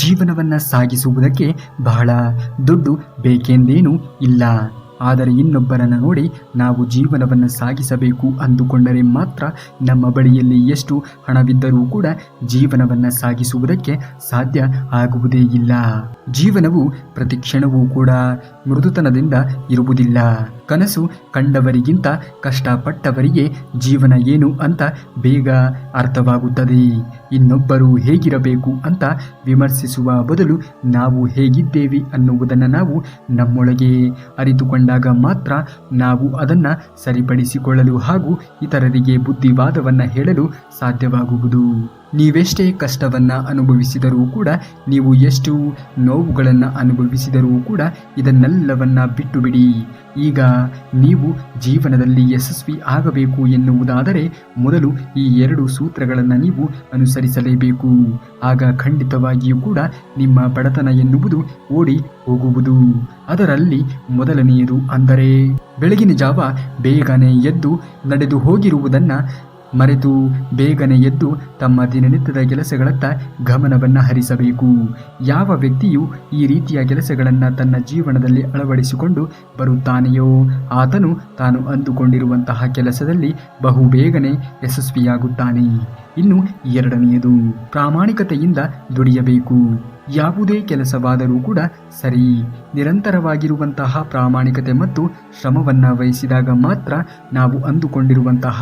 ಜೀವನವನ್ನು ಸಾಗಿಸುವುದಕ್ಕೆ ಬಹಳ ದುಡ್ಡು ಬೇಕೆಂದೇನೂ ಇಲ್ಲ. ಆದರೆ ಇನ್ನೊಬ್ಬರನ್ನು ನೋಡಿ ನಾವು ಜೀವನವನ್ನು ಸಾಗಿಸಬೇಕು ಅಂದುಕೊಂಡರೆ ಮಾತ್ರ ನಮ್ಮ ಬಳಿಯಲ್ಲಿ ಎಷ್ಟು ಹಣವಿದ್ದರೂ ಕೂಡ ಜೀವನವನ್ನು ಸಾಗಿಸುವುದಕ್ಕೆ ಸಾಧ್ಯ ಆಗುವುದೇ ಇಲ್ಲ. ಜೀವನವು ಪ್ರತಿ ಕ್ಷಣವೂ ಕೂಡ ಮೃದುತನದಿಂದ ಇರುವುದಿಲ್ಲ. ಕನಸು ಕಂಡವರಿಗಿಂತ ಕಷ್ಟಪಟ್ಟವರಿಗೆ ಜೀವನ ಏನು ಅಂತ ಬೇಗ ಅರ್ಥವಾಗುತ್ತದೆ. ಇನ್ನೊಬ್ಬರು ಹೇಗಿರಬೇಕು ಅಂತ ವಿಮರ್ಶಿಸುವ ಬದಲು ನಾವು ಹೇಗಿದ್ದೇವೆ ಅನ್ನುವುದನ್ನು ನಾವು ನಮ್ಮೊಳಗೆ ಅರಿತುಕೊಂಡಾಗ ಮಾತ್ರ ನಾವು ಅದನ್ನು ಸರಿಪಡಿಸಿಕೊಳ್ಳಲು ಹಾಗೂ ಇತರರಿಗೆ ಬುದ್ಧಿವಾದವನ್ನು ಹೇಳಲು ಸಾಧ್ಯವಾಗುವುದು. ನೀವೆಷ್ಟೇ ಕಷ್ಟವನ್ನು ಅನುಭವಿಸಿದರೂ ಕೂಡ, ನೀವು ಎಷ್ಟು ನೋವುಗಳನ್ನು ಅನುಭವಿಸಿದರೂ ಕೂಡ ಇದನ್ನೆಲ್ಲವನ್ನ ಬಿಟ್ಟು ಬಿಡಿ. ಈಗ ನೀವು ಜೀವನದಲ್ಲಿ ಯಶಸ್ವಿ ಆಗಬೇಕು ಎನ್ನುವುದಾದರೆ ಮೊದಲು ಈ 2 ಸೂತ್ರಗಳನ್ನು ನೀವು ಅನುಸರಿಸಲೇಬೇಕು. ಆಗ ಖಂಡಿತವಾಗಿಯೂ ಕೂಡ ನಿಮ್ಮ ಬಡತನ ಎನ್ನುವುದು ಓಡಿ ಹೋಗುವುದು. ಅದರಲ್ಲಿ ಮೊದಲನೆಯದು ಅಂದರೆ ಬೆಳಗಿನ ಜಾವ ಬೇಗನೆ ಎದ್ದು ನಡೆದು ಹೋಗಿರುವುದನ್ನು ಮರೆತು ಬೇಗನೆ ಎದ್ದು ತಮ್ಮ ದಿನನಿತ್ಯದ ಕೆಲಸಗಳತ್ತ ಗಮನವನ್ನು ಹರಿಸಬೇಕು. ಯಾವ ವ್ಯಕ್ತಿಯು ಈ ರೀತಿಯ ಕೆಲಸಗಳನ್ನು ತನ್ನ ಜೀವನದಲ್ಲಿ ಅಳವಡಿಸಿಕೊಂಡು ಬರುತ್ತಾನೆಯೋ ಆತನು ತಾನು ಅಂದುಕೊಂಡಿರುವಂತಹ ಕೆಲಸದಲ್ಲಿ ಬಹುಬೇಗನೆ ಯಶಸ್ವಿಯಾಗುತ್ತಾನೆ. ಇನ್ನು 2ನೆಯದು ಪ್ರಾಮಾಣಿಕತೆಯಿಂದ ದುಡಿಯಬೇಕು. ಯಾವುದೇ ಕೆಲಸವಾದರೂ ಕೂಡ ಸರಿ, ನಿರಂತರವಾಗಿರುವಂತಹ ಪ್ರಾಮಾಣಿಕತೆ ಮತ್ತು ಶ್ರಮವನ್ನು ವಹಿಸಿದಾಗ ಮಾತ್ರ ನಾವು ಅಂದುಕೊಂಡಿರುವಂತಹ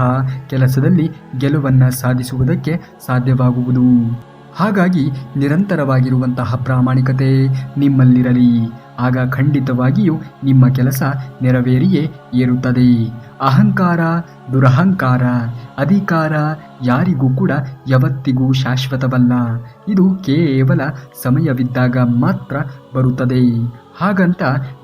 ಕೆಲಸದಲ್ಲಿ ಗೆಲುವನ್ನು ಸಾಧಿಸುವುದಕ್ಕೆ ಸಾಧ್ಯವಾಗುವುದು. ಹಾಗಾಗಿ ನಿರಂತರವಾಗಿರುವಂತಹ ಪ್ರಾಮಾಣಿಕತೆ ನಿಮ್ಮಲ್ಲಿರಲಿ. ಆಗ ಖಂಡಿತವಾಗಿಯೂ ನಿಮ್ಮ ಕೆಲಸ ನೆರವೇರಿಯೇ ಏರುತ್ತದೆ. ಅಹಂಕಾರ, ದುರಹಂಕಾರ, ಅಧಿಕಾರ ಯಾರಿಗೂ ಕೂಡ ಯಾವತ್ತಿಗೂ ಶಾಶ್ವತವಲ್ಲ. ಇದು ಕೇವಲ ಸಮಯವಿದ್ದಾಗ ಮಾತ್ರ ಬರುತ್ತದೆ. ಹಾಗಂತ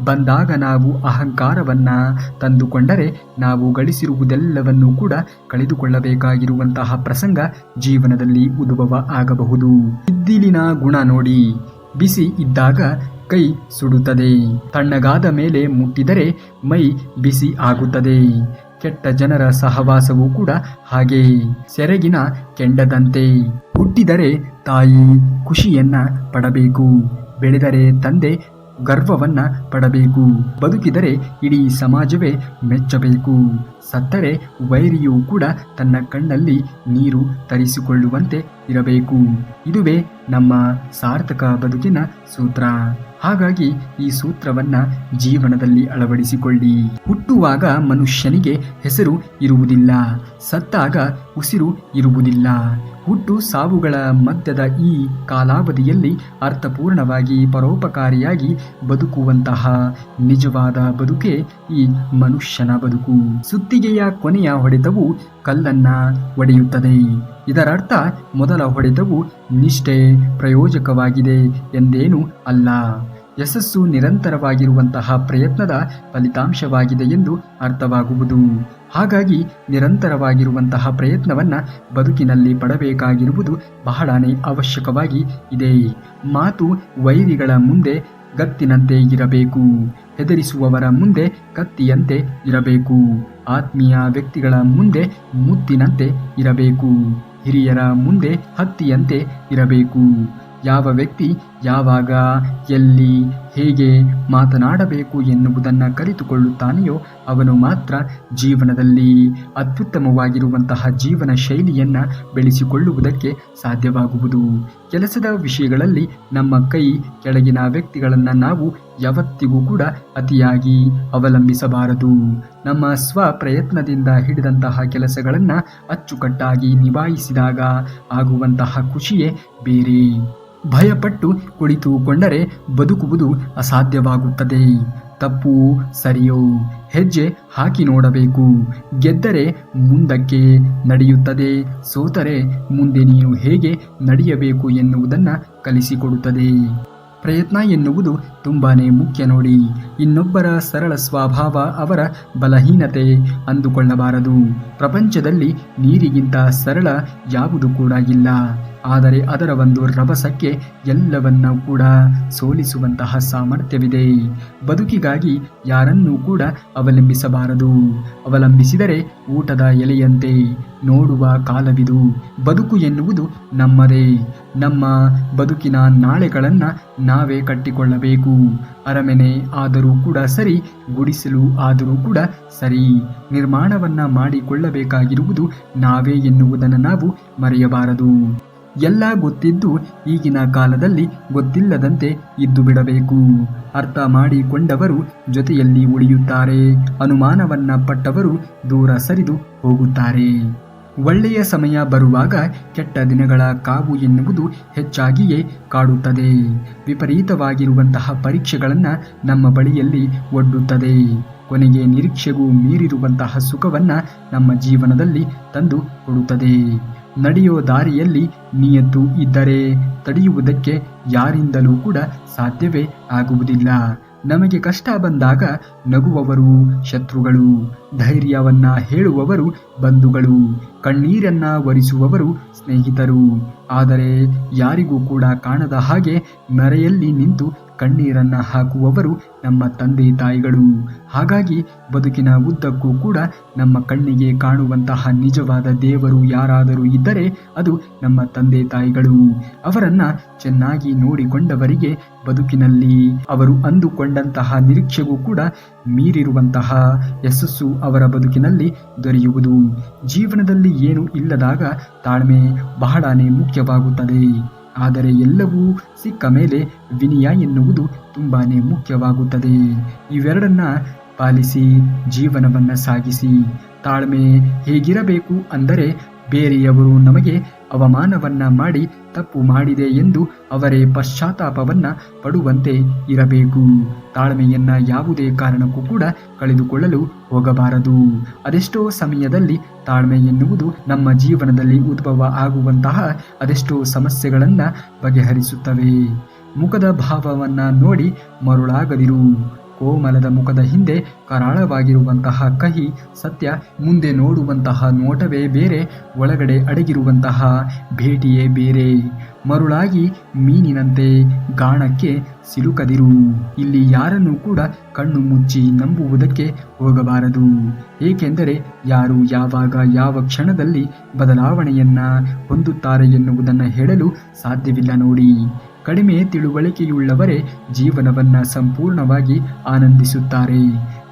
ಬಂದಾಗ ನಾವು ಅಹಂಕಾರವನ್ನು ತಂದುಕೊಂಡರೆ ನಾವು ಗಳಿಸಿರುವುದೆಲ್ಲವನ್ನೂ ಕೂಡ ಕಳೆದುಕೊಳ್ಳಬೇಕಾಗಿರುವಂತಹ ಪ್ರಸಂಗ ಜೀವನದಲ್ಲಿ ಉದ್ಭವ ಆಗಬಹುದು. ಇದ್ದಿಲಿನ ಗುಣ ನೋಡಿ. ಬಿಸಿ ಇದ್ದಾಗ ಕೈ ಸುಡುತ್ತದೆ, ತಣ್ಣಗಾದ ಮೇಲೆ ಮುಟ್ಟಿದರೆ ಮೈ ಬಿಸಿ ಆಗುತ್ತದೆ. ಕೆಟ್ಟ ಜನರ ಸಹವಾಸವೂ ಕೂಡ ಹಾಗೆ, ಸೆರಗಿನ ಕೆಂಡದಂತೆ. ಹುಟ್ಟಿದರೆ ತಾಯಿ ಖುಷಿಯನ್ನ ಪಡಬೇಕು, ಬೆಳೆದರೆ ತಂದೆ ಗರ್ವವನ್ನ ಪಡಬೇಕು, ಬದುಕಿದರೆ ಇಡೀ ಸಮಾಜವೇ ಮೆಚ್ಚಬೇಕು, ಸತ್ತರೆ ವೈರಿಯೂ ಕೂಡ ತನ್ನ ಕಣ್ಣಲ್ಲಿ ನೀರು ತರಿಸಿಕೊಳ್ಳುವಂತೆ ಇರಬೇಕು. ಇದುವೇ ನಮ್ಮ ಸಾರ್ಥಕ ಬದುಕಿನ ಸೂತ್ರ. ಹಾಗಾಗಿ ಈ ಸೂತ್ರವನ್ನ ಜೀವನದಲ್ಲಿ ಅಳವಡಿಸಿಕೊಳ್ಳಿ. ಹುಟ್ಟುವಾಗ ಮನುಷ್ಯನಿಗೆ ಹೆಸರು ಇರುವುದಿಲ್ಲ, ಸತ್ತಾಗ ಉಸಿರು ಇರುವುದಿಲ್ಲ. ಹುಟ್ಟು ಸಾವುಗಳ ಮಧ್ಯದ ಈ ಕಾಲಾವಧಿಯಲ್ಲಿ ಅರ್ಥಪೂರ್ಣವಾಗಿ ಪರೋಪಕಾರಿಯಾಗಿ ಬದುಕುವಂತಹ ನಿಜವಾದ ಬದುಕೆ ಈ ಮನುಷ್ಯನ ಬದುಕು. ಸುತ್ತಿಗೆಯ ಕೊನೆಯ ಹೊಡೆತವು ಕಲ್ಲನ್ನ ಒಡೆಯುತ್ತದೆ. ಇದರರ್ಥ ಮೊದಲ ಹೊಡೆತವು ನಿಷ್ಠೆ ಪ್ರಯೋಜಕವಾಗಿದೆ ಎಂದೇನೂ ಅಲ್ಲ. ಯಶಸ್ಸು ನಿರಂತರವಾಗಿರುವಂತಹ ಪ್ರಯತ್ನದ ಫಲಿತಾಂಶವಾಗಿದೆ ಎಂದು ಅರ್ಥವಾಗುವುದು. ಹಾಗಾಗಿ ನಿರಂತರವಾಗಿರುವಂತಹ ಪ್ರಯತ್ನವನ್ನ ಬದುಕಿನಲ್ಲಿ ಪಡಬೇಕಾಗಿರುವುದು ಬಹಳನೇ ಅವಶ್ಯಕವಾಗಿ ಇದೆ. ಮಾತು ವೈರಿಗಳ ಮುಂದೆ ಗತ್ತಿನಂತೆ ಇರಬೇಕು, ಹೆದರಿಸುವವರ ಮುಂದೆ ಕತ್ತಿಯಂತೆ ಇರಬೇಕು. ಆತ್ಮೀಯ ವ್ಯಕ್ತಿಗಳ ಮುಂದೆ ಮುತ್ತಿನಂತೆ ಇರಬೇಕು, ಹಿರಿಯರ ಮುಂದೆ ಹತ್ತಿಯಂತೆ ಇರಬೇಕು. ಯಾವ ವ್ಯಕ್ತಿ ಯಾವಾಗ ಎಲ್ಲಿ ಹೇಗೆ ಮಾತನಾಡಬೇಕು ಎನ್ನುವುದನ್ನು ಕಲಿತುಕೊಳ್ಳುತ್ತಾನೆಯೋ ಅವನು ಮಾತ್ರ ಜೀವನದಲ್ಲಿ ಅತ್ಯುತ್ತಮವಾಗಿರುವಂತಹ ಜೀವನ ಶೈಲಿಯನ್ನು ಬೆಳೆಸಿಕೊಳ್ಳುವುದಕ್ಕೆ ಸಾಧ್ಯವಾಗುವುದು. ಕೆಲಸದ ವಿಷಯಗಳಲ್ಲಿ ನಮ್ಮ ಕೈ ಕೆಳಗಿನ ವ್ಯಕ್ತಿಗಳನ್ನು ನಾವು ಯಾವತ್ತಿಗೂ ಕೂಡ ಅತಿಯಾಗಿ ಅವಲಂಬಿಸಬಾರದು. ನಮ್ಮ ಸ್ವಪ್ರಯತ್ನದಿಂದ ಹಿಡಿದಂತಹ ಕೆಲಸಗಳನ್ನು ಅಚ್ಚುಕಟ್ಟಾಗಿ ನಿಭಾಯಿಸಿದಾಗ ಆಗುವಂತಹ ಖುಷಿಯೇ ಬೇರೆ. ಭಯಪಟ್ಟು ಕುಳಿತುಕೊಂಡರೆ ಬದುಕುವುದು ಅಸಾಧ್ಯವಾಗುತ್ತದೆ. ತಪ್ಪು ಸರಿಯೋ ಹೆಜ್ಜೆ ಹಾಕಿ ನೋಡಬೇಕು. ಗೆದ್ದರೆ ಮುಂದಕ್ಕೆ ನಡೆಯುತ್ತದೆ, ಸೋತರೆ ಮುಂದೆ ನೀನು ಹೇಗೆ ನಡೆಯಬೇಕು ಎನ್ನುವುದನ್ನು ಕಲಿಸಿಕೊಡುತ್ತದೆ. ಪ್ರಯತ್ನ ಎನ್ನುವುದು ತುಂಬಾನೇ ಮುಖ್ಯ ನೋಡಿ. ಇನ್ನೊಬ್ಬರ ಸರಳ ಸ್ವಭಾವ ಅವರ ಬಲಹೀನತೆ ಅಂದುಕೊಳ್ಳಬಾರದು. ಪ್ರಪಂಚದಲ್ಲಿ ನೀರಿಗಿಂತ ಸರಳ ಯಾವುದು ಕೂಡ ಇಲ್ಲ. ಆದರೆ ಅದರ ಒಂದು ರಭಸಕ್ಕೆ ಎಲ್ಲವನ್ನ ಕೂಡ ಸೋಲಿಸುವಂತಹ ಸಾಮರ್ಥ್ಯವಿದೆ. ಬದುಕಿಗಾಗಿ ಯಾರನ್ನೂ ಕೂಡ ಅವಲಂಬಿಸಬಾರದು. ಅವಲಂಬಿಸಿದರೆ ಊಟದ ಎಲೆಯಂತೆ ನೋಡುವ ಕಾಲವಿದು. ಬದುಕು ಎನ್ನುವುದು ನಮ್ಮದೇ. ನಮ್ಮ ಬದುಕಿನ ನಾಳೆಗಳನ್ನು ನಾವೇ ಕಟ್ಟಿಕೊಳ್ಳಬೇಕು. ಅರಮನೆ ಆದರೂ ಕೂಡ ಸರಿ, ಗುಡಿಸಲು ಆದರೂ ಕೂಡ ಸರಿ, ನಿರ್ಮಾಣವನ್ನ ಮಾಡಿಕೊಳ್ಳಬೇಕಾಗಿರುವುದು ನಾವೇ ಎನ್ನುವುದನ್ನು ನಾವು ಮರೆಯಬಾರದು. ಎಲ್ಲ ಗೊತ್ತಿದ್ದು ಈಗಿನ ಕಾಲದಲ್ಲಿ ಗೊತ್ತಿಲ್ಲದಂತೆ ಇದ್ದು ಬಿಡಬೇಕು. ಅರ್ಥ ಮಾಡಿಕೊಂಡವರು ಜೊತೆಯಲ್ಲಿ ಉಳಿಯುತ್ತಾರೆ. ಅನುಮಾನವನ್ನ ಪಟ್ಟವರು ದೂರ ಸರಿದು ಹೋಗುತ್ತಾರೆ. ಒಳ್ಳೆಯ ಸಮಯ ಬರುವಾಗ ಕೆಟ್ಟ ದಿನಗಳ ಕಾವು ಎನ್ನುವುದು ಹೆಚ್ಚಾಗಿಯೇ ಕಾಡುತ್ತದೆ. ವಿಪರೀತವಾಗಿರುವಂತಹ ಪರೀಕ್ಷೆಗಳನ್ನು ನಮ್ಮ ಬಳಿಯಲ್ಲಿ ಒಡ್ಡುತ್ತದೆ. ಕೊನೆಗೆ ನಿರೀಕ್ಷೆಗೂ ಮೀರಿರುವಂತಹ ಸುಖವನ್ನ ನಮ್ಮ ಜೀವನದಲ್ಲಿ ತಂದು ಕೊಡುತ್ತದೆ. ನಡೆಯೋ ದಾರಿಯಲ್ಲಿ ನಿಯತ್ತು ಇದ್ದರೆ ತಡೆಯುವುದಕ್ಕೆ ಯಾರಿಂದಲೂ ಕೂಡ ಸಾಧ್ಯವೇ ಆಗುವುದಿಲ್ಲ. ನಮಗೆ ಕಷ್ಟ ಬಂದಾಗ ನಗುವವರು ಶತ್ರುಗಳು, ಧೈರ್ಯವನ್ನ ಹೇಳುವವರು ಬಂಧುಗಳು, ಕಣ್ಣೀರನ್ನ ಒರೆಸುವವರು ಸ್ನೇಹಿತರು. ಆದರೆ ಯಾರಿಗೂ ಕೂಡ ಕಾಣದ ಹಾಗೆ ಮರೆಯಲ್ಲಿ ನಿಂತು ಕಣ್ಣೀರನ್ನ ಹಾಕುವವರು ನಮ್ಮ ತಂದೆ ತಾಯಿಗಳು. ಹಾಗಾಗಿ ಬದುಕಿನ ಉದ್ದಕ್ಕೂ ಕೂಡ ನಮ್ಮ ಕಣ್ಣಿಗೆ ಕಾಣುವಂತಹ ನಿಜವಾದ ದೇವರು ಯಾರಾದರೂ ಇದ್ದರೆ ಅದು ನಮ್ಮ ತಂದೆ ತಾಯಿಗಳು. ಅವರನ್ನ ಚೆನ್ನಾಗಿ ನೋಡಿಕೊಂಡವರಿಗೆ ಬದುಕಿನಲ್ಲಿ ಅವರು ಅಂದುಕೊಂಡಂತಹ ನಿರೀಕ್ಷೆಗೂ ಕೂಡ ಮೀರಿರುವಂತಹ ಯಶಸ್ಸು ಅವರ ಬದುಕಿನಲ್ಲಿ ದೊರೆಯುವುದು. ಜೀವನದಲ್ಲಿ ಏನು ಇಲ್ಲದಾಗ ತಾಳ್ಮೆ ಬಹಳನೇ ಮುಖ್ಯವಾಗುತ್ತದೆ. ಆದರೆ ಎಲ್ಲವೂ ಸಿಕ್ಕ ಮೇಲೆ ವಿನಯ ಎನ್ನುವುದು ತುಂಬಾನೇ ಮುಖ್ಯವಾಗುತ್ತದೆ. ಇವೆರಡನ್ನ ಪಾಲಿಸಿ ಜೀವನವನ್ನ ಸಾಗಿಸಿ. ತಾಳ್ಮೆ ಹೇಗಿರಬೇಕು ಅಂದರೆ ಬೇರೆಯವರು ನಮಗೆ ಅವಮಾನವನ್ನ ಮಾಡಿ ತಪ್ಪು ಮಾಡಿದೆ ಎಂದು ಅವರೇ ಪಶ್ಚಾತ್ತಾಪವನ್ನ ಪಡುವಂತೆ ಇರಬೇಕು. ತಾಳ್ಮೆಯನ್ನ ಯಾವುದೇ ಕಾರಣಕ್ಕೂ ಕೂಡ ಕಳೆದುಕೊಳ್ಳಲು ಹೋಗಬಾರದು. ಅದೆಷ್ಟೋ ಸಮಯದಲ್ಲಿ ತಾಳ್ಮೆ ಎನ್ನುವುದು ನಮ್ಮ ಜೀವನದಲ್ಲಿ ಉದ್ಭವ ಆಗುವಂತಹ ಅದೆಷ್ಟೋ ಸಮಸ್ಯೆಗಳನ್ನ ಬಗೆಹರಿಸುತ್ತವೆ. ಮುಖದ ಭಾವವನ್ನ ನೋಡಿ ಮರುಳಾಗದಿರು. ಕೋಮಲದ ಮುಖದ ಹಿಂದೆ ಕರಾಳವಾಗಿರುವಂತಹ ಕಹಿ ಸತ್ಯ. ಮುಂದೆ ನೋಡುವಂತಹ ನೋಟವೇ ಬೇರೆ, ಒಳಗಡೆ ಅಡಗಿರುವಂತಹ ಭೇಟಿಯೇ ಬೇರೆ. ಮರುಳಾಗಿ ಮೀನಿನಂತೆ ಗಾಣಕ್ಕೆ ಸಿಲುಕದಿರು. ಇಲ್ಲಿ ಯಾರನ್ನೂ ಕೂಡ ಕಣ್ಣು ಮುಚ್ಚಿ ನಂಬುವುದಕ್ಕೆ ಹೋಗಬಾರದು. ಏಕೆಂದರೆ ಯಾರು ಯಾವಾಗ ಯಾವ ಕ್ಷಣದಲ್ಲಿ ಬದಲಾವಣೆಯನ್ನ ಹೊಂದುತ್ತಾರೆ ಎನ್ನುವುದನ್ನು ಹೇಳಲು ಸಾಧ್ಯವಿಲ್ಲ ನೋಡಿ. ಕಡಿಮೆ ತಿಳುವಳಿಕೆಯುಳ್ಳವರೇ ಜೀವನವನ್ನ ಸಂಪೂರ್ಣವಾಗಿ ಆನಂದಿಸುತ್ತಾರೆ.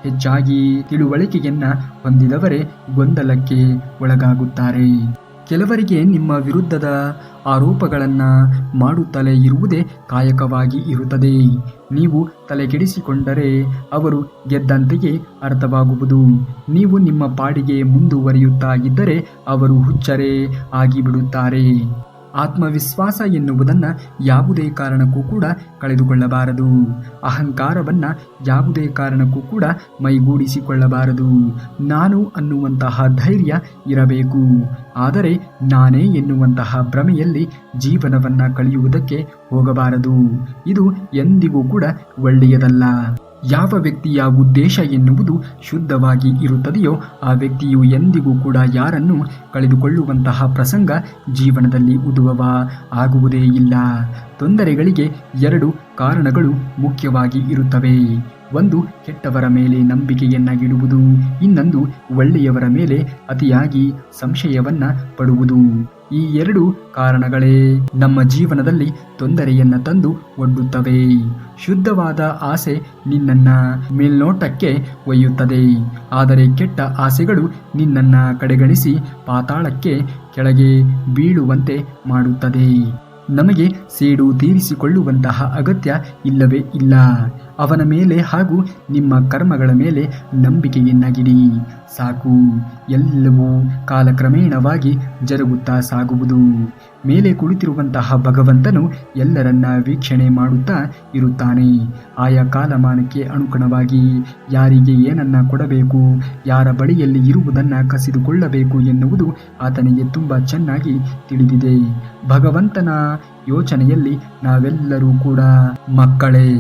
ಹೆಚ್ಚಾಗಿ ತಿಳುವಳಿಕೆಯನ್ನ ಹೊಂದಿದವರೇ ಗೊಂದಲಕ್ಕೆ ಒಳಗಾಗುತ್ತಾರೆ. ಕೆಲವರಿಗೆ ನಿಮ್ಮ ವಿರುದ್ಧದ ಆರೋಪಗಳನ್ನ ಮಾಡುತ್ತಲೇ ಇರುವುದೇ ಕಾಯಕವಾಗಿ ಇರುತ್ತದೆ. ನೀವು ತಲೆಕೆಡಿಸಿಕೊಂಡರೆ ಅವರು ಗೆದ್ದಂತೆಯೇ ಅರ್ಥವಾಗುವುದು. ನೀವು ನಿಮ್ಮ ಪಾಡಿಗೆ ಮುಂದುವರಿಯುತ್ತಾ ಇದ್ದರೆ ಅವರು ಹುಚ್ಚರೇ ಆಗಿಬಿಡುತ್ತಾರೆ. ಆತ್ಮವಿಶ್ವಾಸ ಎನ್ನುವುದನ್ನು ಯಾವುದೇ ಕಾರಣಕ್ಕೂ ಕೂಡ ಕಳೆದುಕೊಳ್ಳಬಾರದು. ಅಹಂಕಾರವನ್ನು ಯಾವುದೇ ಕಾರಣಕ್ಕೂ ಕೂಡ ಮೈಗೂಡಿಸಿಕೊಳ್ಳಬಾರದು. ನಾನು ಅನ್ನುವಂತಹ ಧೈರ್ಯ ಇರಬೇಕು. ಆದರೆ ನಾನೇ ಎನ್ನುವಂತಹ ಭ್ರಮೆಯಲ್ಲಿ ಜೀವನವನ್ನು ಕಳೆಯುವುದಕ್ಕೆ ಹೋಗಬಾರದು. ಇದು ಎಂದಿಗೂ ಕೂಡ ಒಳ್ಳೆಯದಲ್ಲ. ಯಾವ ವ್ಯಕ್ತಿಯ ಉದ್ದೇಶ ಎನ್ನುವುದು ಶುದ್ಧವಾಗಿ ಇರುತ್ತದೆಯೋ ಆ ವ್ಯಕ್ತಿಯು ಎಂದಿಗೂ ಕೂಡ ಯಾರನ್ನು ಕಳೆದುಕೊಳ್ಳುವಂತಹ ಪ್ರಸಂಗ ಜೀವನದಲ್ಲಿ ಉದ್ಭವ ಆಗುವುದೇ ಇಲ್ಲ. ತೊಂದರೆಗಳಿಗೆ ಎರಡು ಕಾರಣಗಳು ಮುಖ್ಯವಾಗಿ ಇರುತ್ತವೆ. ಒಂದು ಕೆಟ್ಟವರ ಮೇಲೆ ನಂಬಿಕೆಯನ್ನಾಗಿಡುವುದು, ಇನ್ನೊಂದು ಒಳ್ಳೆಯವರ ಮೇಲೆ ಅತಿಯಾಗಿ ಸಂಶಯವನ್ನ ಪಡುವುದು. ಈ ಎರಡು ಕಾರಣಗಳೇ ನಮ್ಮ ಜೀವನದಲ್ಲಿ ತೊಂದರೆಯನ್ನ ತಂದು ಒಡ್ಡುತ್ತವೆ. ಶುದ್ಧವಾದ ಆಸೆ ನಿನ್ನನ್ನ ಮೇಲ್ನೋಟಕ್ಕೆ ಒಯ್ಯುತ್ತದೆ, ಆದರೆ ಕೆಟ್ಟ ಆಸೆಗಳು ನಿನ್ನನ್ನ ಕಡೆಗಣಿಸಿ ಪಾತಾಳಕ್ಕೆ ಕೆಳಗೆ ಬೀಳುವಂತೆ ಮಾಡುತ್ತದೆ. ನಮಗೆ ಸೇಡು ತೀರಿಸಿಕೊಳ್ಳುವಂತಹ ಅಗತ್ಯ ಇಲ್ಲವೇ ಇಲ್ಲ. ಅವನ ಮೇಲೆ ಹಾಗೂ ನಿಮ್ಮ ಕರ್ಮಗಳ ಮೇಲೆ ನಂಬಿಕೆಯನ್ನಾಗಿಡಿ ಸಾಕು. ಎಲ್ಲವೂ ಕಾಲಕ್ರಮೇಣವಾಗಿ ಜರುಗುತ್ತಾ ಸಾಗುವುದು. ಮೇಲೆ ಕುಳಿತಿರುವಂತಹ ಭಗವಂತನು ಎಲ್ಲರನ್ನ ವೀಕ್ಷಣೆ ಮಾಡುತ್ತಾ ಇರುತ್ತಾನೆ. ಆಯಾ ಕಾಲಮಾನಕ್ಕೆ ಅನುಗುಣವಾಗಿ ಯಾರಿಗೆ ಏನನ್ನ ಕೊಡಬೇಕು, ಯಾರ ಬಳಿಯಲ್ಲಿ ಇರುವುದನ್ನು ಕಸಿದುಕೊಳ್ಳಬೇಕು ಎನ್ನುವುದು ಆತನಿಗೆ ತುಂಬ ಚೆನ್ನಾಗಿ ತಿಳಿದಿದೆ. ಭಗವಂತನ ಯೋಚನೆಯಲ್ಲಿ ನಾವೆಲ್ಲರೂ ಕೂಡ ಮಕ್ಕಳೇ.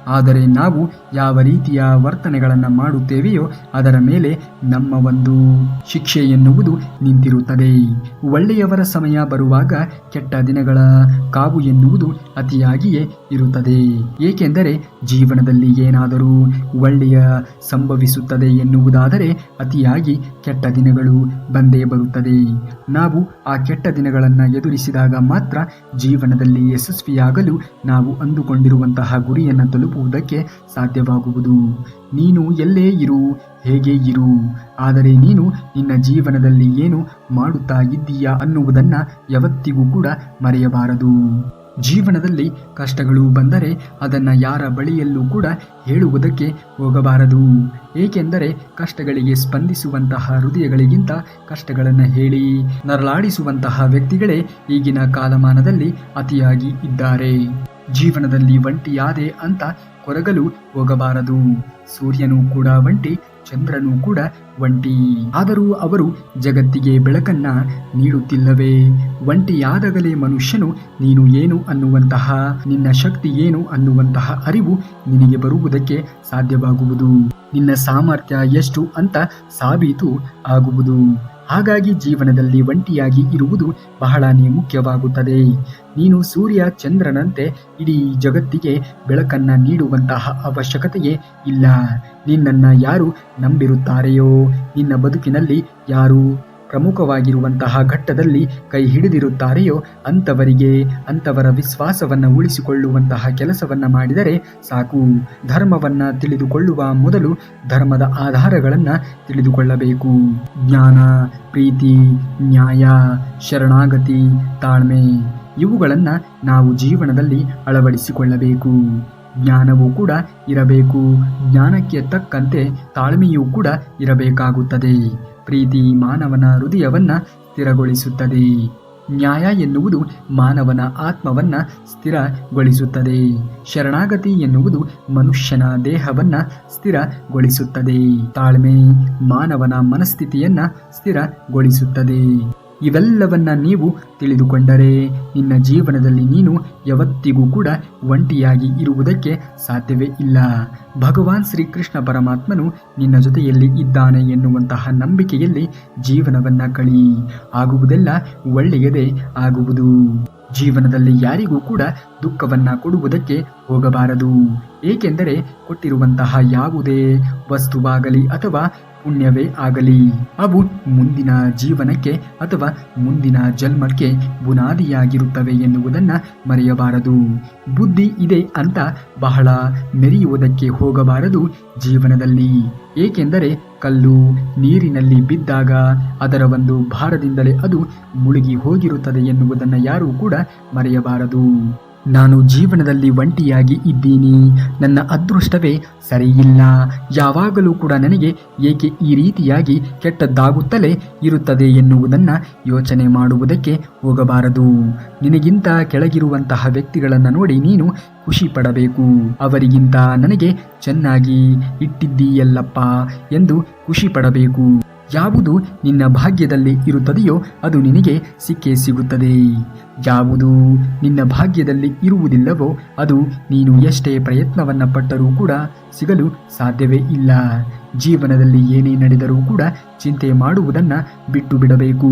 ಆದರೆ ನಾವು ಯಾವ ರೀತಿಯ ವರ್ತನೆಗಳನ್ನು ಮಾಡುತ್ತೇವೆಯೋ ಅದರ ಮೇಲೆ ನಮ್ಮ ಒಂದು ಶಿಕ್ಷೆ ಎನ್ನುವುದು ನಿಂತಿರುತ್ತದೆ. ಒಳ್ಳೆಯವರ ಸಮಯ ಬರುವಾಗ ಕೆಟ್ಟ ದಿನಗಳ ಕಾವು ಎನ್ನುವುದು ಅತಿಯಾಗಿಯೇ ಇರುತ್ತದೆ. ಏಕೆಂದರೆ ಜೀವನದಲ್ಲಿ ಏನಾದರೂ ಒಳ್ಳೆಯ ಸಂಭವಿಸುತ್ತದೆ ಎನ್ನುವುದಾದರೆ ಅತಿಯಾಗಿ ಕೆಟ್ಟ ದಿನಗಳು ಬಂದೇ ಬರುತ್ತದೆ. ನಾವು ಆ ಕೆಟ್ಟ ದಿನಗಳನ್ನು ಎದುರಿಸಿದಾಗ ಮಾತ್ರ ಜೀವನದಲ್ಲಿ ಯಶಸ್ವಿಯಾಗಲು ನಾವು ಅಂದುಕೊಂಡಿರುವಂತಹ ಗುರಿಯನ್ನು ತಲುಪುವುದಕ್ಕೆ ಸಾಧ್ಯವಾಗುವುದು. ನೀನು ಎಲ್ಲೇ ಇರು, ಹೇಗೆ ಇರು, ಆದರೆ ನೀನು ನಿನ್ನ ಜೀವನದಲ್ಲಿ ಏನು ಮಾಡುತ್ತಾ ಇದ್ದೀಯಾ ಅನ್ನುವುದನ್ನು ಯಾವತ್ತಿಗೂ ಕೂಡ ಮರೆಯಬಾರದು. ಜೀವನದಲ್ಲಿ ಕಷ್ಟಗಳು ಬಂದರೆ ಅದನ್ನು ಯಾರ ಬಳಿಯಲ್ಲೂ ಕೂಡ ಹೇಳುವುದಕ್ಕೆ ಹೋಗಬಾರದು. ಏಕೆಂದರೆ ಕಷ್ಟಗಳಿಗೆ ಸ್ಪಂದಿಸುವಂತಹ ಹೃದಯಗಳಿಗಿಂತ ಕಷ್ಟಗಳನ್ನು ಹೇಳಿ ನರಳಾಡಿಸುವಂತಹ ವ್ಯಕ್ತಿಗಳೇ ಈಗಿನ ಕಾಲಮಾನದಲ್ಲಿ ಅತಿಯಾಗಿ ಇದ್ದಾರೆ. ಜೀವನದಲ್ಲಿ ಒಂಟಿಯಾದೆ ಅಂತ ಕೊರಗಲು ಹೋಗಬಾರದು. ಸೂರ್ಯನೂ ಕೂಡ ಒಂಟಿ, ಚಂದ್ರನೂ ಕೂಡ ಒಂಟಿ. ಆದರೂ ಅವರು ಜಗತ್ತಿಗೆ ಬೆಳಕನ್ನ ನೀಡುತ್ತಿಲ್ಲವೇ? ಒಂಟಿಯಾದಾಗಲೇ ಮನುಷ್ಯನು ನೀನು ಏನು ಅನ್ನುವಂತಹ, ನಿನ್ನ ಶಕ್ತಿ ಏನು ಅನ್ನುವಂತಹ ಅರಿವು ನಿನಗೆ ಬರುವುದಕ್ಕೆ ಸಾಧ್ಯವಾಗುವುದು. ನಿನ್ನ ಸಾಮರ್ಥ್ಯ ಎಷ್ಟು ಅಂತ ಸಾಬೀತು ಆಗುವುದು. ಹಾಗಾಗಿ ಜೀವನದಲ್ಲಿ ಒಂಟಿಯಾಗಿ ಇರುವುದು ಬಹಳನೇ ಮುಖ್ಯವಾಗುತ್ತದೆ. ನೀನು ಸೂರ್ಯ ಚಂದ್ರನಂತೆ ಇಡೀ ಜಗತ್ತಿಗೆ ಬೆಳಕನ್ನು ನೀಡುವಂತಹ ಅವಶ್ಯಕತೆಯೇ ಇಲ್ಲ. ನಿನ್ನನ್ನು ಯಾರು ನಂಬಿರುತ್ತಾರೆಯೋ, ನಿನ್ನ ಬದುಕಿನಲ್ಲಿ ಯಾರು ಪ್ರಮುಖವಾಗಿರುವಂತಹ ಘಟ್ಟದಲ್ಲಿ ಕೈ ಹಿಡಿದಿರುತ್ತಾರೆಯೋ ಅಂಥವರ ವಿಶ್ವಾಸವನ್ನು ಉಳಿಸಿಕೊಳ್ಳುವಂತಹ ಕೆಲಸವನ್ನು ಮಾಡಿದರೆ ಸಾಕು. ಧರ್ಮವನ್ನು ತಿಳಿದುಕೊಳ್ಳುವ ಮೊದಲು ಧರ್ಮದ ಆಧಾರಗಳನ್ನು ತಿಳಿದುಕೊಳ್ಳಬೇಕು. ಜ್ಞಾನ, ಪ್ರೀತಿ, ನ್ಯಾಯ, ಶರಣಾಗತಿ, ತಾಳ್ಮೆ ಇವುಗಳನ್ನು ನಾವು ಜೀವನದಲ್ಲಿ ಅಳವಡಿಸಿಕೊಳ್ಳಬೇಕು. ಜ್ಞಾನವೂ ಕೂಡ ಇರಬೇಕು. ಜ್ಞಾನಕ್ಕೆ ತಕ್ಕಂತೆ ತಾಳ್ಮೆಯೂ ಕೂಡ ಇರಬೇಕಾಗುತ್ತದೆ. ಪ್ರೀತಿ ಮಾನವನ ಹೃದಯವನ್ನ ಸ್ಥಿರಗೊಳಿಸುತ್ತದೆ. ನ್ಯಾಯ ಎನ್ನುವುದು ಮಾನವನ ಆತ್ಮವನ್ನ ಸ್ಥಿರಗೊಳಿಸುತ್ತದೆ. ಶರಣಾಗತಿ ಎನ್ನುವುದು ಮನುಷ್ಯನ ದೇಹವನ್ನ ಸ್ಥಿರಗೊಳಿಸುತ್ತದೆ. ತಾಳ್ಮೆ ಮಾನವನ ಮನಸ್ಥಿತಿಯನ್ನ ಸ್ಥಿರಗೊಳಿಸುತ್ತದೆ. ಇವೆಲ್ಲವನ್ನ ನೀವು ತಿಳಿದುಕೊಂಡರೆ ನಿನ್ನ ಜೀವನದಲ್ಲಿ ನೀನು ಯಾವತ್ತಿಗೂ ಕೂಡ ಒಂಟಿಯಾಗಿ ಇರುವುದಕ್ಕೆ ಸಾಧ್ಯವೇ ಇಲ್ಲ. ಭಗವಾನ್ ಶ್ರೀಕೃಷ್ಣ ಪರಮಾತ್ಮನು ನಿನ್ನ ಜೊತೆಯಲ್ಲಿ ಇದ್ದಾನೆ ಎನ್ನುವಂತಹ ನಂಬಿಕೆಯಲ್ಲಿ ಜೀವನವನ್ನ ಕಳಿ. ಆಗುವುದೆಲ್ಲ ಒಳ್ಳೆಯದೇ ಆಗುವುದು. ಜೀವನದಲ್ಲಿ ಯಾರಿಗೂ ಕೂಡ ದುಃಖವನ್ನ ಕೊಡುವುದಕ್ಕೆ ಹೋಗಬಾರದು. ಏಕೆಂದರೆ ಕೊಟ್ಟಿರುವಂತಹ ಯಾವುದೇ ವಸ್ತುವಾಗಲಿ ಅಥವಾ ಪುಣ್ಯವೇ ಆಗಲಿ ಅವು ಮುಂದಿನ ಜೀವನಕ್ಕೆ ಅಥವಾ ಮುಂದಿನ ಜನ್ಮಕ್ಕೆ ಬುನಾದಿಯಾಗಿರುತ್ತವೆ ಎನ್ನುವುದನ್ನು ಮರೆಯಬಾರದು. ಬುದ್ಧಿ ಇದೆ ಅಂತ ಬಹಳ ಮೆರೆಯುವುದಕ್ಕೆ ಹೋಗಬಾರದು ಜೀವನದಲ್ಲಿ. ಏಕೆಂದರೆ ಕಲ್ಲು ನೀರಿನಲ್ಲಿ ಬಿದ್ದಾಗ ಅದರ ಒಂದು ಭಾರದಿಂದಲೇ ಅದು ಮುಳುಗಿ ಹೋಗಿರುತ್ತದೆ ಎನ್ನುವುದನ್ನು ಯಾರೂ ಕೂಡ ಮರೆಯಬಾರದು. ನಾನು ಜೀವನದಲ್ಲಿ ಒಂಟಿಯಾಗಿ ಇದ್ದೀನಿ, ನನ್ನ ಅದೃಷ್ಟವೇ ಸರಿಯಿಲ್ಲ, ಯಾವಾಗಲೂ ಕೂಡ ನನಗೆ ಏಕೆ ಈ ರೀತಿಯಾಗಿ ಕೆಟ್ಟದ್ದಾಗುತ್ತಲೇ ಇರುತ್ತದೆ ಎನ್ನುವುದನ್ನು ಯೋಚನೆ ಮಾಡುವುದಕ್ಕೆ ಹೋಗಬಾರದು. ನಿನಗಿಂತ ಕೆಳಗಿರುವಂತಹ ವ್ಯಕ್ತಿಗಳನ್ನು ನೋಡಿ ನೀನು ಖುಷಿ ಪಡಬೇಕು. ಅವರಿಗಿಂತ ನನಗೆ ಚೆನ್ನಾಗಿ ಇಟ್ಟಿದ್ದೀಯಲ್ಲಪ್ಪ ಎಂದು ಖುಷಿ ಪಡಬೇಕು. ಯಾವುದು ನಿನ್ನ ಭಾಗ್ಯದಲ್ಲಿ ಇರುತ್ತದೆಯೋ ಅದು ನಿನಗೆ ಸಿಕ್ಕೇ ಸಿಗುತ್ತದೆ. ಯಾವುದು ನಿನ್ನ ಭಾಗ್ಯದಲ್ಲಿ ಇರುವುದಿಲ್ಲವೋ ಅದು ನೀನು ಎಷ್ಟೇ ಪ್ರಯತ್ನವನ್ನು ಪಟ್ಟರೂ ಕೂಡ ಸಿಗಲು ಸಾಧ್ಯವೇ ಇಲ್ಲ. ಜೀವನದಲ್ಲಿ ಏನೇ ನಡೆದರೂ ಕೂಡ ಚಿಂತೆ ಮಾಡುವುದನ್ನು ಬಿಟ್ಟು ಬಿಡಬೇಕು.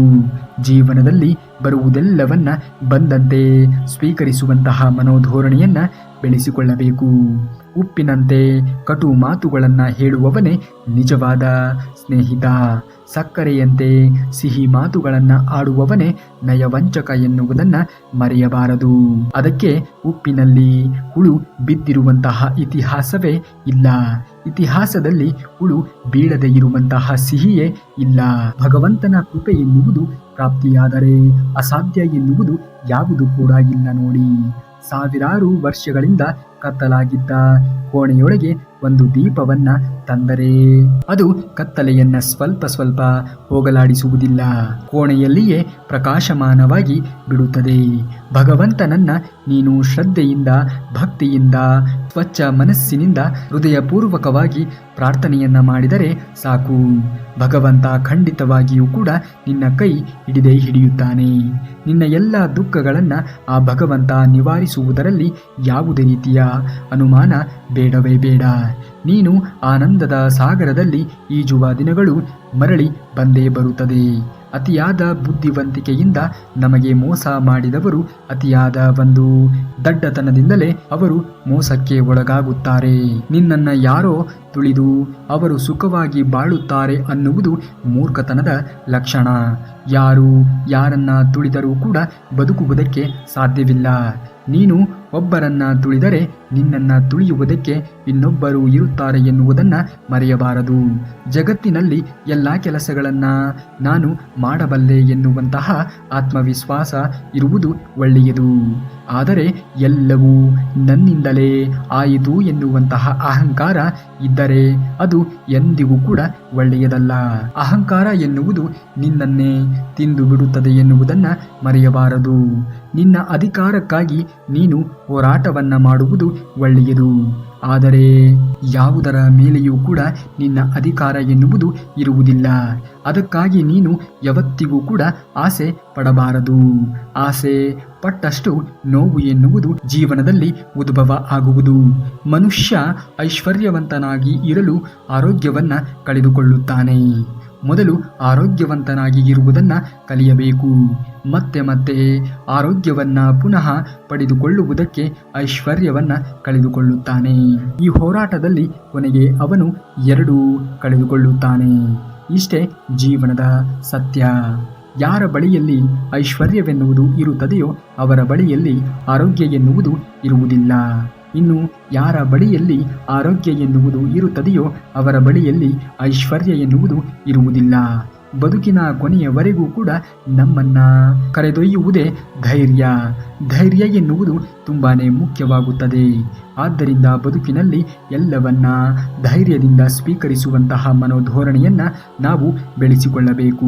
ಜೀವನದಲ್ಲಿ ಬರುವುದೆಲ್ಲವನ್ನ ಬಂದಂತೆ ಸ್ವೀಕರಿಸುವಂತಹ ಮನೋಧೋರಣೆಯನ್ನು ಬೆಳೆಸಿಕೊಳ್ಳಬೇಕು. ಉಪ್ಪಿನಂತೆ ಕಟು ಮಾತುಗಳನ್ನು ಹೇಳುವವನೇ ನಿಜವಾದ ಸ್ನೇಹಿತ. ಸಕ್ಕರೆಯಂತೆ ಸಿಹಿ ಮಾತುಗಳನ್ನು ಆಡುವವನೇ ನಯವಂಚಕ ಎನ್ನುವುದನ್ನು ಮರೆಯಬಾರದು. ಅದಕ್ಕೆ ಉಪ್ಪಿನಲ್ಲಿ ಹುಳು ಬಿದ್ದಿರುವಂತಹ ಇತಿಹಾಸವೇ ಇಲ್ಲ. ಇತಿಹಾಸದಲ್ಲಿ ಹುಳು ಬೀಳದೆ ಇರುವಂತಹ ಸಿಹಿಯೇ ಇಲ್ಲ. ಭಗವಂತನ ಕೃಪೆ ಎನ್ನುವುದು ಪ್ರಾಪ್ತಿಯಾದರೆ ಅಸಾಧ್ಯ ಎನ್ನುವುದು ಯಾವುದು ಕೂಡ ಇಲ್ಲ ನೋಡಿ. ಸಾವಿರಾರು ವರ್ಷಗಳಿಂದ ಕತ್ತಲಾಗಿದ್ದ ಕೋಣೆಯೊಳಗೆ ಒಂದು ದೀಪವನ್ನ ತಂದರೆ ಅದು ಕತ್ತಲೆಯನ್ನ ಸ್ವಲ್ಪ ಸ್ವಲ್ಪ ಹೋಗಲಾಡಿಸುವುದಿಲ್ಲ. ಕೋಣೆಯಲ್ಲಿಯೇ ಪ್ರಕಾಶಮಾನವಾಗಿ ಬಿಡುತ್ತದೆ. ಭಗವಂತನನ್ನ ನೀನು ಶ್ರದ್ಧೆಯಿಂದ ಭಕ್ತಿಯಿಂದ ಸ್ವಚ್ಛ ಮನಸ್ಸಿನಿಂದ ಹೃದಯಪೂರ್ವಕವಾಗಿ ಪ್ರಾರ್ಥನೆಯನ್ನ ಮಾಡಿದರೆ ಸಾಕು. ಭಗವಂತ ಖಂಡಿತವಾಗಿಯೂ ಕೂಡ ನಿನ್ನ ಕೈ ಹಿಡಿದೇ ಹಿಡಿಯುತ್ತಾನೆ. ನಿನ್ನ ಎಲ್ಲ ದುಃಖಗಳನ್ನ ಆ ಭಗವಂತ ನಿವಾರಿಸುವುದರಲ್ಲಿ ಯಾವುದೇ ರೀತಿಯ ಅನುಮಾನ ಬೇಡವೇ ಬೇಡ. ನೀನು ಆನಂದದ ಸಾಗರದಲ್ಲಿ ಈಜುವ ದಿನಗಳು ಮರಳಿ ಬಂದೇ ಬರುತ್ತದೆ. ಅತಿಯಾದ ಬುದ್ಧಿವಂತಿಕೆಯಿಂದ ನಮಗೆ ಮೋಸ ಮಾಡಿದವರು ಅತಿಯಾದ ಒಂದು ದಡ್ಡತನದಿಂದಲೇ ಅವರು ಮೋಸಕ್ಕೆ ಒಳಗಾಗುತ್ತಾರೆ. ನಿನ್ನನ್ನು ಯಾರೋ ತುಳಿದು ಅವರು ಸುಖವಾಗಿ ಬಾಳುತ್ತಾರೆ ಅನ್ನುವುದು ಮೂರ್ಖತನದ ಲಕ್ಷಣ. ಯಾರು ಯಾರನ್ನ ತುಳಿದರೂ ಕೂಡ ಬದುಕುವುದಕ್ಕೆ ಸಾಧ್ಯವಿಲ್ಲ. ನೀನು ಒಬ್ಬರನ್ನ ತುಳಿದರೆ ನಿನ್ನನ್ನ ತುಳಿಯುವುದಕ್ಕೆ ಇನ್ನೊಬ್ಬರು ಇರುತ್ತಾರೆ ಎನ್ನುವುದನ್ನ ಮರೆಯಬಾರದು. ಜಗತ್ತಿನಲ್ಲಿ ಎಲ್ಲ ಕೆಲಸಗಳನ್ನ ನಾನು ಮಾಡಬಲ್ಲೆ ಎನ್ನುವಂತಹ ಆತ್ಮವಿಶ್ವಾಸ ಇರುವುದು ಒಳ್ಳೆಯದು. ಆದರೆ ಎಲ್ಲವೂ ನನ್ನಿಂದಲೇ ಆಯಿತು ಎನ್ನುವಂತಹ ಅಹಂಕಾರ ಇದ್ದರೆ ಅದು ಎಂದಿಗೂ ಕೂಡ ಒಳ್ಳೆಯದಲ್ಲ. ಅಹಂಕಾರ ಎನ್ನುವುದು ನಿನ್ನನ್ನೇ ತಿಂದು ಬಿಡುತ್ತದೆ ಎನ್ನುವುದನ್ನ ಮರೆಯಬಾರದು. ನಿನ್ನ ಅಧಿಕಾರಕ್ಕಾಗಿ ನೀನು ಹೋರಾಟವನ್ನ ಮಾಡುವುದು ಒಳ್ಳೆಯದು. ಆದರೆ ಯಾವುದರ ಮೇಲೆಯೂ ಕೂಡ ನಿನ್ನ ಅಧಿಕಾರ ಎನ್ನುವುದು ಇರುವುದಿಲ್ಲ. ಅದಕ್ಕಾಗಿ ನೀನು ಯಾವತ್ತಿಗೂ ಕೂಡ ಆಸೆ ಪಡಬಾರದು. ಆಸೆ ಪಟ್ಟಷ್ಟು ನೋವು ಎನ್ನುವುದು ಜೀವನದಲ್ಲಿ ಉದ್ಭವ ಆಗುವುದು. ಮನುಷ್ಯ ಐಶ್ವರ್ಯವಂತನಾಗಿ ಇರಲು ಆರೋಗ್ಯವನ್ನ ಕಳೆದುಕೊಳ್ಳುತ್ತಾನೆ. ಮೊದಲು ಆರೋಗ್ಯವಂತನಾಗಿ ಇರುವುದನ್ನ ಕಲಿಯಬೇಕು. ಮತ್ತೆ ಮತ್ತೆ ಆರೋಗ್ಯವನ್ನ ಪುನಃ ಪಡೆದುಕೊಳ್ಳುವುದಕ್ಕೆ ಐಶ್ವರ್ಯವನ್ನ ಕಳೆದುಕೊಳ್ಳುತ್ತಾನೆ. ಈ ಹೋರಾಟದಲ್ಲಿ ಕೊನೆಗೆ ಅವನು ಎರಡೂ ಕಳೆದುಕೊಳ್ಳುತ್ತಾನೆ. ಇಷ್ಟೇ ಜೀವನದ ಸತ್ಯ. ಯಾರ ಬಳಿಯಲ್ಲಿ ಐಶ್ವರ್ಯವೆನ್ನುವುದು ಇರುತ್ತದೆಯೋ ಅವರ ಬಳಿಯಲ್ಲಿ ಆರೋಗ್ಯ ಎನ್ನುವುದು ಇರುವುದಿಲ್ಲ. ಇನ್ನು ಯಾರ ಬಳಿಯಲ್ಲಿ ಆರೋಗ್ಯ ಎನ್ನುವುದು ಇರುತ್ತದೆಯೋ ಅವರ ಬಳಿಯಲ್ಲಿ ಐಶ್ವರ್ಯ ಎನ್ನುವುದು ಇರುವುದಿಲ್ಲ. ಬದುಕಿನ ಕೊನೆಯವರೆಗೂ ಕೂಡ ನಮ್ಮನ್ನ ಕರೆದೊಯ್ಯುವುದೇ ಧೈರ್ಯ. ಧೈರ್ಯ ಎನ್ನುವುದು ತುಂಬಾನೇ ಮುಖ್ಯವಾಗುತ್ತದೆ. ಆದ್ದರಿಂದ ಬದುಕಿನಲ್ಲಿ ಎಲ್ಲವನ್ನ ಧೈರ್ಯದಿಂದ ಸ್ವೀಕರಿಸುವಂತಹ ಮನೋಧೋರಣೆಯನ್ನ ನಾವು ಬೆಳೆಸಿಕೊಳ್ಳಬೇಕು.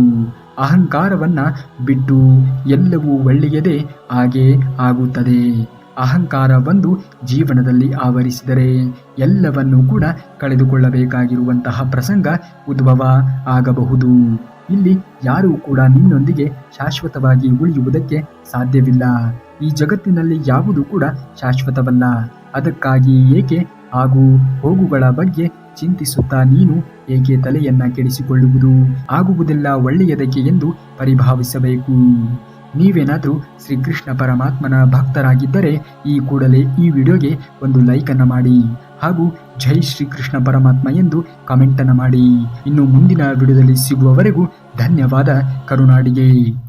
ಅಹಂಕಾರವನ್ನ ಬಿಟ್ಟು ಎಲ್ಲವೂ ಒಳ್ಳೆಯದೇ ಹಾಗೇ ಆಗುತ್ತದೆ. ಅಹಂಕಾರ ಒಂದು ಜೀವನದಲ್ಲಿ ಆವರಿಸಿದರೆ ಎಲ್ಲವನ್ನೂ ಕೂಡ ಕಳೆದುಕೊಳ್ಳಬೇಕಾಗಿರುವಂತಹ ಪ್ರಸಂಗ ಉದ್ಭವ ಆಗಬಹುದು. ಇಲ್ಲಿ ಯಾರೂ ಕೂಡ ನಿನ್ನೊಂದಿಗೆ ಶಾಶ್ವತವಾಗಿ ಉಳಿಯುವುದಕ್ಕೆ ಸಾಧ್ಯವಿಲ್ಲ. ಈ ಜಗತ್ತಿನಲ್ಲಿ ಯಾವುದೂ ಕೂಡ ಶಾಶ್ವತವಲ್ಲ. ಅದಕ್ಕಾಗಿ ಏಕೆ ಆಗು ಹೋಗುಗಳ ಬಗ್ಗೆ ಚಿಂತಿಸುತ್ತಾ ನೀನು ಏಕೆ ತಲೆಯನ್ನ ಕೆಡಿಸಿಕೊಳ್ಳುವುದು? ಆಗುವುದೆಲ್ಲ ಒಳ್ಳೆಯದಕ್ಕೆ ಎಂದು ಪರಿಭಾವಿಸಬೇಕು. ನೀವೇನಾದರೂ ಶ್ರೀಕೃಷ್ಣ ಪರಮಾತ್ಮನ ಭಕ್ತರಾಗಿದ್ದರೆ ಈ ಕೂಡಲೇ ಈ ವಿಡಿಯೋಗೆ ಒಂದು ಲೈಕ್ ಅನ್ನು ಮಾಡಿ ಹಾಗೂ ಜೈ ಶ್ರೀಕೃಷ್ಣ ಪರಮಾತ್ಮ ಎಂದು ಕಮೆಂಟ್ ಅನ್ನು ಮಾಡಿ. ಇನ್ನು ಮುಂದಿನ ವಿಡಿಯೋದಲ್ಲಿ ಸಿಗುವವರೆಗೂ ಧನ್ಯವಾದ. ಕರುನಾಡಿಗೆ.